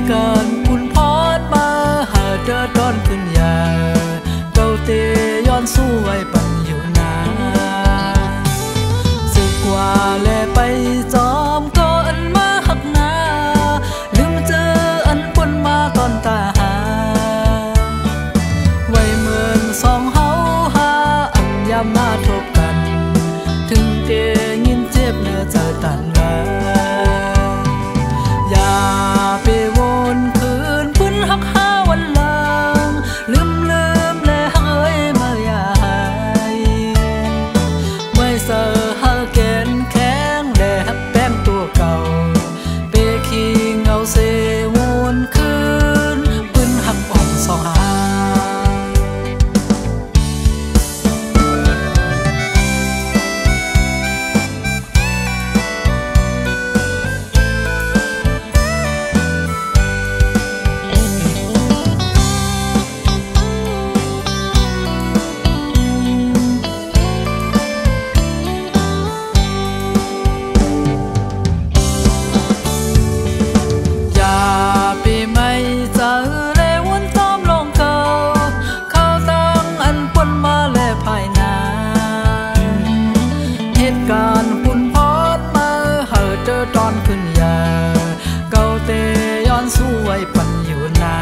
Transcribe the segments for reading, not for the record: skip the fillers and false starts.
ตุการณ์คุณพอดมาหาเจอตอนขึ้นยาเก่าเตย้อนสู้ไว้ปันอยู่นาสึกว่าแลไปจอมก็อันมาหักนาลืมเจออันปนมาตอนตาหาไว้เหมือนสองเฮาหาอันยามมาทบกันถึงเตยินเจ็บเนื้อใจตันมาอย่าไปวนคืนพื้นหักหาวันหลังลืมและหักเอ้ยมาอย่าหายไว้เสอหาแกนแข็งและหักแป้งตัวเก่าเปขี้เงาเสวนคืนพื้นหักอ่อนสองหาการปุ่นพอดมาหาเจอตอนขึ้นยาเก่าเตย้อนสู้ไว้ปันอยู่นา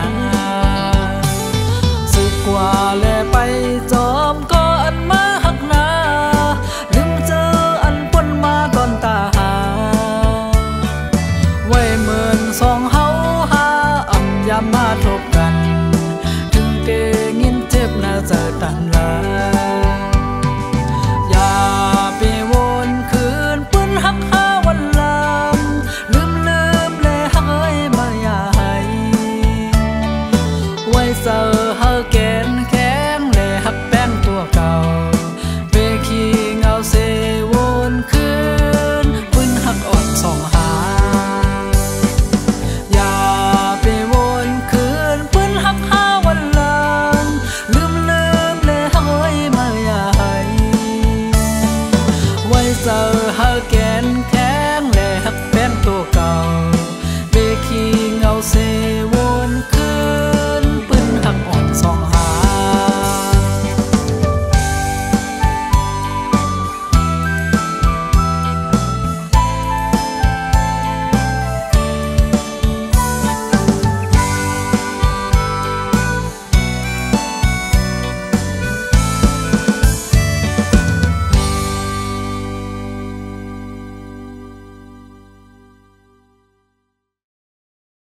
สึกกว่าแลไปจอมก็อันมาหักนาลืมเจออันปนมาตอนตาหาไว้เหมือนสองเฮาหาอันยามมาท